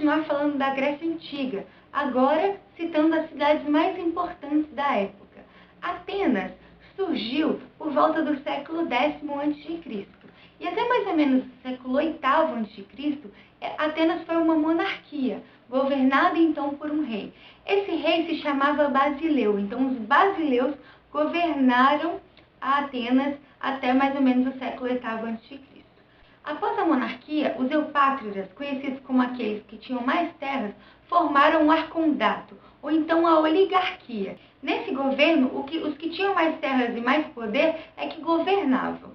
continuar falando da Grécia Antiga, agora citando as cidades mais importantes da época. Atenas surgiu por volta do século X a.C. E até mais ou menos o século VIII a.C., Atenas foi uma monarquia, governada então por um rei. Esse rei se chamava Basileu, então os basileus governaram a Atenas até mais ou menos o século VIII a.C. Após a monarquia, os eupátridas, conhecidos como aqueles que tinham mais terras, formaram o arcondato, ou então a oligarquia. Nesse governo, os que tinham mais terras e mais poder é que governavam.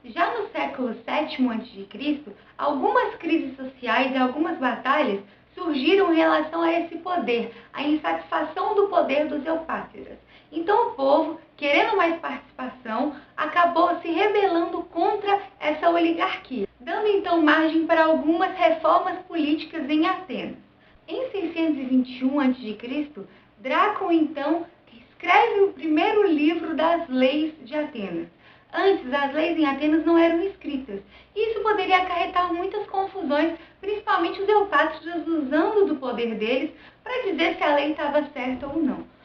Já no século VII a.C., algumas crises sociais e algumas batalhas surgiram em relação a esse poder, a insatisfação do poder dos eupátridas. Então o povo, querendo mais participação, acabou se rebelando contra essa oligarquia, dando então margem para algumas reformas políticas em Atenas. Em 621 a.C., Drácon então escreve o primeiro livro das leis de Atenas. Antes, as leis em Atenas não eram escritas. Isso poderia acarretar muitas confusões, principalmente os eupátridas usando do poder deles para dizer se a lei estava certa ou não.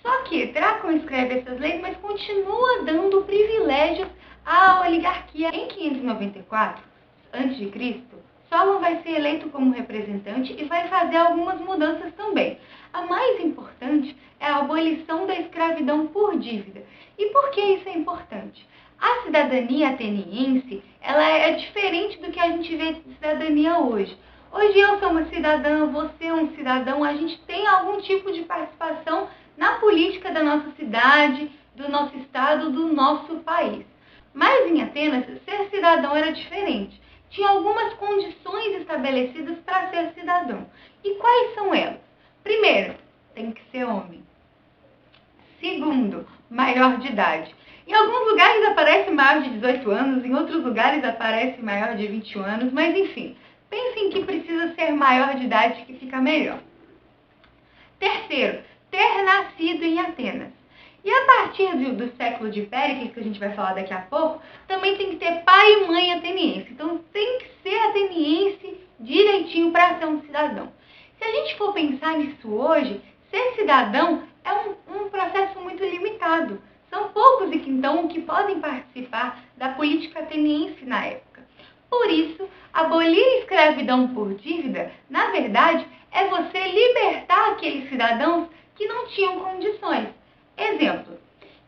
Só que Drácon escreve essas leis, mas continua dando privilégios à oligarquia. Em 594 a.C., Solon vai ser eleito como representante e vai fazer algumas mudanças também. A mais importante é a abolição da escravidão por dívida. E por que isso é importante? A cidadania ateniense, ela é diferente do que a gente vê de cidadania hoje. Hoje eu sou uma cidadã, você é um cidadão, a gente tem algum tipo de participação na política da nossa cidade, do nosso estado, do nosso país. Mas em Atenas, ser cidadão era diferente. Tinha algumas condições estabelecidas para ser cidadão. E quais são elas? Primeiro, tem que ser homem. Segundo, maior de idade. Em alguns lugares aparece maior de 18 anos, em outros lugares aparece maior de 21 anos, mas enfim, pensem que precisa ser maior de idade que fica melhor. Terceiro, ter nascido em Atenas. E a partir do século de Péricles, que a gente vai falar daqui a pouco, também tem que ter pai e mãe ateniense. Então tem que ser ateniense direitinho para ser um cidadão. Se a gente for pensar nisso hoje, ser cidadão é um processo muito limitado. São poucos então que podem participar da política ateniense na época. Por isso, abolir a escravidão por dívida, na verdade, é você libertar aqueles cidadãos que não tinham condições. Exemplo,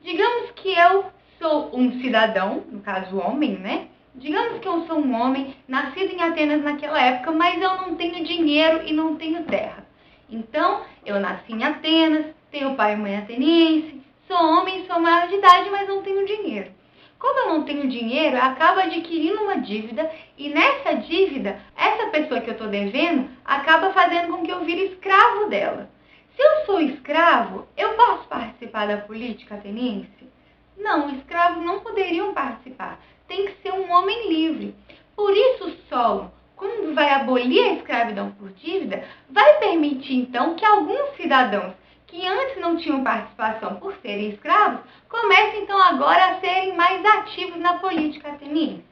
digamos que eu sou um cidadão, no caso homem, né? Digamos que eu sou um homem, nascido em Atenas naquela época, mas eu não tenho dinheiro e não tenho terra. Então, eu nasci em Atenas, tenho pai e mãe ateniense, sou homem, sou maior de idade, mas não tenho dinheiro. Como eu não tenho dinheiro, eu acabo adquirindo uma dívida e nessa dívida, essa pessoa que eu estou devendo acaba fazendo com que eu vire escravo dela. Se eu sou escravo, eu posso participar da política ateniense? Não, escravos não poderiam participar. Tem que ser um homem livre. Por isso, Solon, quando vai abolir a escravidão por dívida, vai permitir então que alguns cidadãos que antes não tinham participação por serem escravos, comecem então agora a serem mais ativos na política ateniense.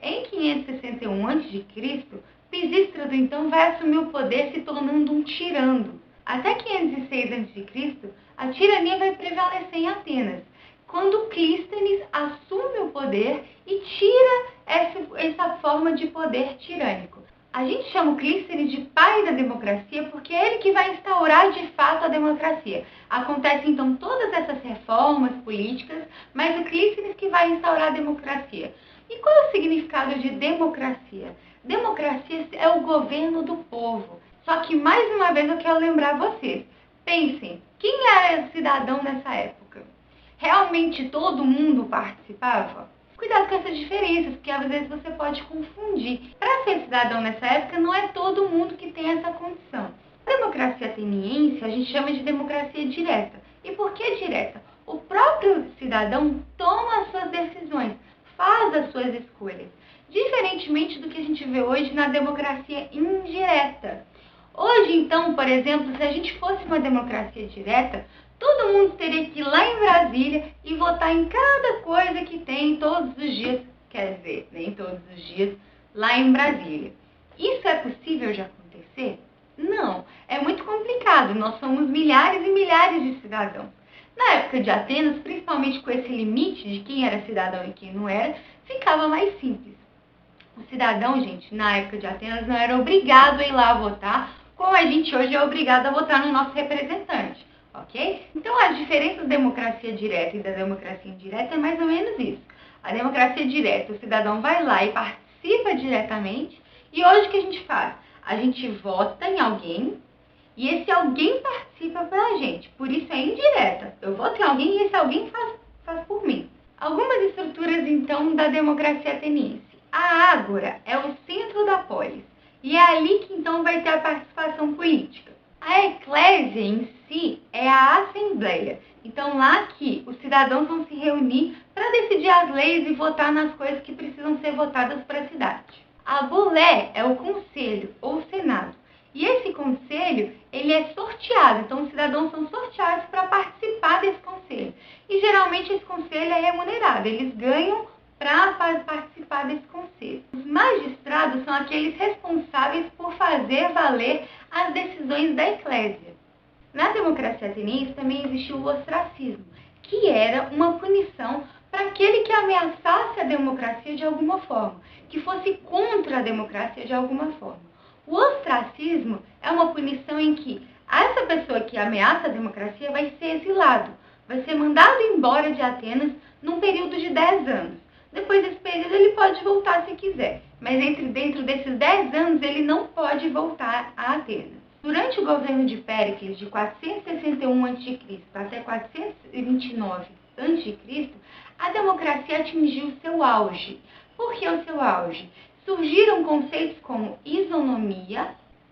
Em 561 a.C., Pisístrado então vai assumir o poder se tornando um tirano. Até 506 a.C., a tirania vai prevalecer em Atenas, quando Clístenes assume o poder e tira essa forma de poder tirânico. A gente chama o Clístenes de pai da democracia porque é ele que vai instaurar de fato a democracia. Acontecem então todas essas reformas políticas, mas o Clístenes que vai instaurar a democracia. E qual é o significado de democracia? Democracia é o governo do povo. Só que, mais uma vez, eu quero lembrar vocês. Pensem, quem era cidadão nessa época? Realmente todo mundo participava? Cuidado com essas diferenças, porque às vezes você pode confundir. Para ser cidadão nessa época, não é todo mundo que tem essa condição. A democracia ateniense, a gente chama de democracia direta. E por que direta? O próprio cidadão toma as suas decisões, faz as suas escolhas. Diferentemente do que a gente vê hoje na democracia indireta. Hoje, então, por exemplo, se a gente fosse uma democracia direta, todo mundo teria que ir lá em Brasília e votar em cada coisa que tem todos os dias, quer dizer, nem todos os dias, lá em Brasília. Isso é possível de acontecer? Não, é muito complicado. Nós somos milhares e milhares de cidadãos. Na época de Atenas, principalmente com esse limite de quem era cidadão e quem não era, ficava mais simples. O cidadão, gente, na época de Atenas, não era obrigado a ir lá votar, como a gente hoje é obrigado a votar no nosso representante, ok? Então, a diferença da democracia direta e da democracia indireta é mais ou menos isso. A democracia direta, o cidadão vai lá e participa diretamente, e hoje o que a gente faz? A gente vota em alguém, e esse alguém participa pela gente, por isso é indireta. Eu voto em alguém e esse alguém faz por mim. Algumas estruturas, então, da democracia ateniense. A ágora é o centro da polis, e é ali que, então, vai ter a participação política. A eclésia, em si, é a assembleia. Então, lá que os cidadãos vão se reunir para decidir as leis e votar nas coisas que precisam ser votadas para a cidade. A bulé é o conselho, ou senado. E esse conselho, ele é sorteado, então os cidadãos são sorteados para participar desse conselho. E geralmente esse conselho é remunerado, eles ganham para participar desse conselho. Os magistrados são aqueles responsáveis por fazer valer as decisões da eclésia. Na democracia ateniense também existiu o ostracismo, que era uma punição para aquele que ameaçasse a democracia de alguma forma, que fosse contra a democracia de alguma forma. O ostracismo é uma punição em que essa pessoa que ameaça a democracia vai ser exilado, vai ser mandado embora de Atenas num período de 10 anos. Depois desse período ele pode voltar se quiser, mas dentro desses 10 anos ele não pode voltar a Atenas. Durante o governo de Péricles, de 461 a.C. até 429 a.C., a democracia atingiu seu auge. Por que o seu auge? Surgiram conceitos como isonomia,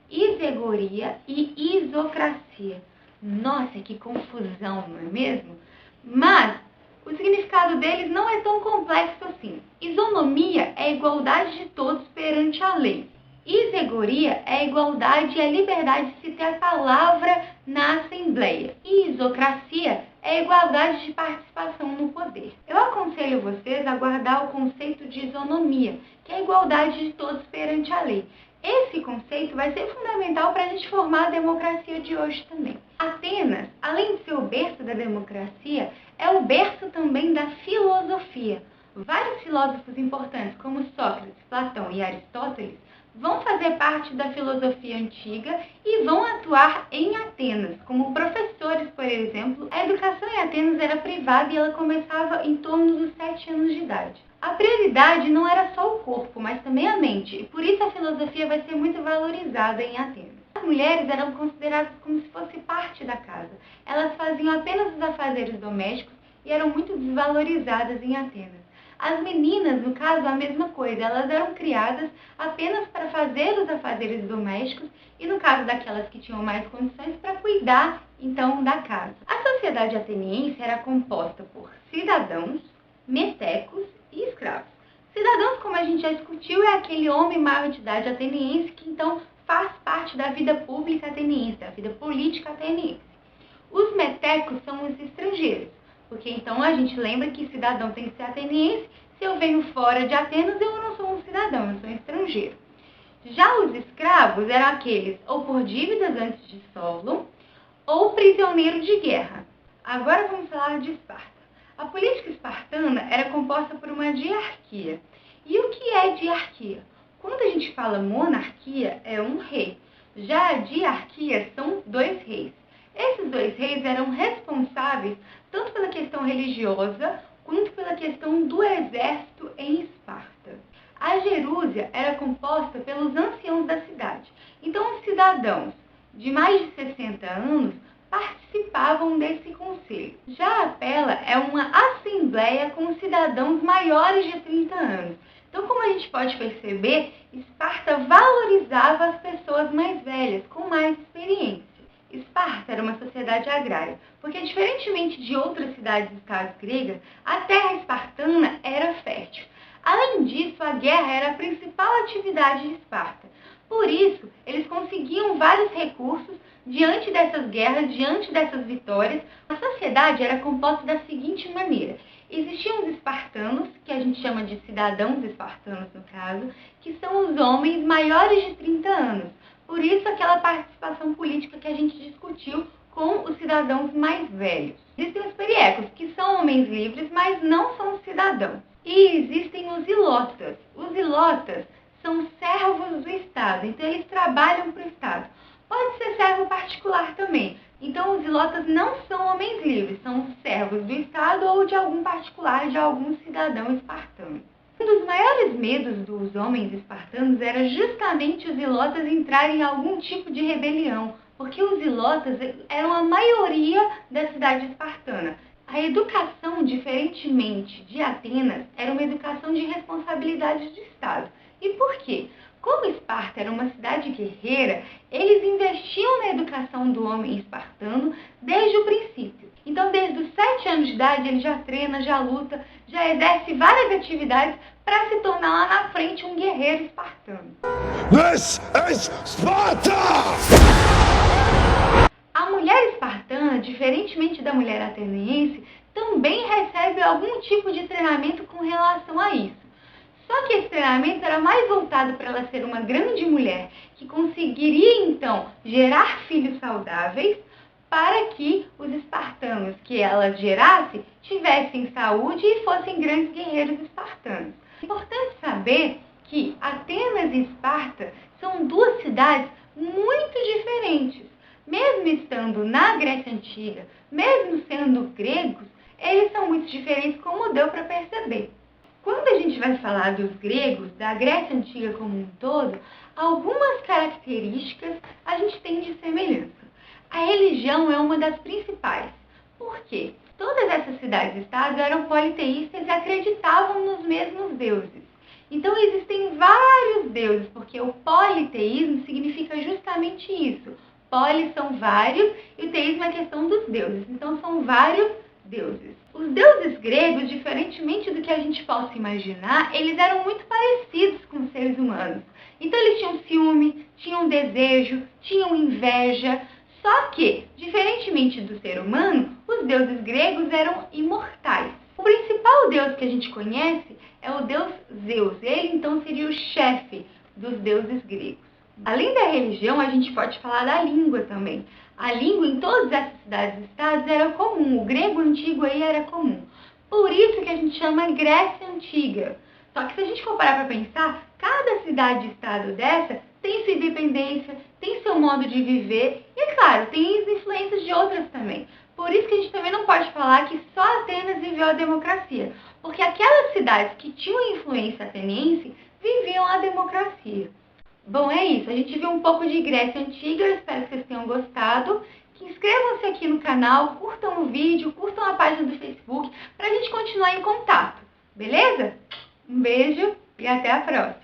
isegoria e isocracia. Nossa, que confusão, não é mesmo? Mas o significado deles não é tão complexo assim. Isonomia é a igualdade de todos perante a lei. Isegoria é a igualdade e a liberdade de se ter a palavra na Assembleia. E isocracia é a igualdade de participação no poder. Eu aconselho vocês a guardar o conceito de isonomia, que é a igualdade de todos perante a lei. Esse conceito vai ser fundamental para a gente formar a democracia de hoje também. Atenas, além de ser o berço da democracia, é o berço também da filosofia. Vários filósofos importantes, como Sócrates, Platão e Aristóteles, vão fazer parte da filosofia antiga e vão atuar em Atenas, como professores, por exemplo. A educação em Atenas era privada e ela começava em torno dos 7 anos de idade. A prioridade não era só o corpo, mas também a mente, e por isso a filosofia vai ser muito valorizada em Atenas. As mulheres eram consideradas como se fosse parte da casa. Elas faziam apenas os afazeres domésticos e eram muito desvalorizadas em Atenas. As meninas, no caso, a mesma coisa. Elas eram criadas apenas para fazer os afazeres domésticos e, no caso daquelas que tinham mais condições, para cuidar, então, da casa. A sociedade ateniense era composta por cidadãos, metecos e escravos. Cidadãos, como a gente já discutiu, é aquele homem maior de idade ateniense que, então, faz parte da vida pública ateniense, da vida política ateniense. Os metecos são os estrangeiros, porque então a gente lembra que cidadão tem que ser ateniense. Se eu venho fora de Atenas, eu não sou um cidadão, eu sou um estrangeiro. Já os escravos eram aqueles ou por dívidas antes de Solon, ou prisioneiro de guerra. Agora vamos falar de Esparta. A política espartana era composta por uma diarquia. E o que é diarquia? Quando a gente fala monarquia, é um rei. Já a diarquia são 2 reis. Esses 2 reis eram responsáveis tanto pela questão religiosa quanto pela questão do exército em Esparta. A gerúsia era composta pelos anciãos da cidade. Então, os cidadãos de mais de 60 anos participavam desse conselho. Já a pela é uma assembleia com cidadãos maiores de 30 anos. Então, como a gente pode perceber, Esparta valorizava as pessoas mais velhas, com mais experiência. Esparta era uma sociedade agrária, porque diferentemente de outras cidades-estados gregas, a terra espartana era fértil. Além disso, a guerra era a principal atividade de Esparta. Por isso, eles conseguiam vários recursos diante dessas guerras, diante dessas vitórias. A sociedade era composta da seguinte maneira: existiam os espartanos, que a gente chama de cidadãos espartanos no caso, que são os homens maiores de 30 anos. Por isso aquela participação política que a gente discutiu com os cidadãos mais velhos. Existem os periecos, que são homens livres, mas não são cidadãos. E existem os ilotas. Os ilotas são servos do Estado, então eles trabalham para o Estado. Pode ser servo particular também. Então os ilotas não são homens livres, são servos do Estado ou de algum particular, de algum cidadão espartano. Um dos maiores medos dos homens espartanos era justamente os ilotas entrarem em algum tipo de rebelião, porque os ilotas eram a maioria da cidade espartana. A educação, diferentemente de Atenas, era uma educação de responsabilidade de Estado. E por quê? Como Esparta era uma cidade guerreira, eles investiam na educação do homem espartano desde o princípio. Então, desde os 7 anos de idade, ele já treina, já luta, já exerce várias atividades para se tornar lá na frente um guerreiro espartano. This is Sparta! A mulher espartana, diferentemente da mulher ateniense, também recebe algum tipo de treinamento com relação a isso. Só que esse treinamento era mais voltado para ela ser uma grande mulher, que conseguiria então gerar filhos saudáveis, para que os espartanos que ela gerasse tivessem saúde e fossem grandes guerreiros espartanos. É importante saber que Atenas e Esparta são duas cidades muito diferentes. Mesmo estando na Grécia Antiga, mesmo sendo gregos, eles são muito diferentes, como deu para perceber. Quando a gente vai falar dos gregos, da Grécia Antiga como um todo, algumas características a gente tem de semelhança. A religião é uma das principais. Por quê? Todas essas cidades-estados eram politeístas e acreditavam nos mesmos deuses. Então existem vários deuses, porque o politeísmo significa justamente isso. Poli são vários e o teísmo é a questão dos deuses. Então são vários deuses. Os deuses gregos, diferentemente do que a gente possa imaginar, eles eram muito parecidos com os seres humanos. Então eles tinham ciúme, tinham desejo, tinham inveja. Só que, diferentemente do ser humano, os deuses gregos eram imortais. O principal deus que a gente conhece é o deus Zeus. Ele então seria o chefe dos deuses gregos. Além da religião, a gente pode falar da língua também. A língua em todas essas cidades-estados era comum, o grego antigo aí era comum. Por isso que a gente chama Grécia Antiga. Só que se a gente for parar para pensar, cada cidade-estado dessa tem sua independência, tem seu modo de viver e, é claro, tem as influências de outras também. Por isso que a gente também não pode falar que só Atenas viveu a democracia, porque aquelas cidades que tinham influência ateniense viviam a democracia. Bom, é isso. A gente viu um pouco de Grécia Antiga, eu espero que vocês tenham gostado. Que inscrevam-se aqui no canal, curtam o vídeo, curtam a página do Facebook, para a gente continuar em contato. Beleza? Um beijo e até a próxima!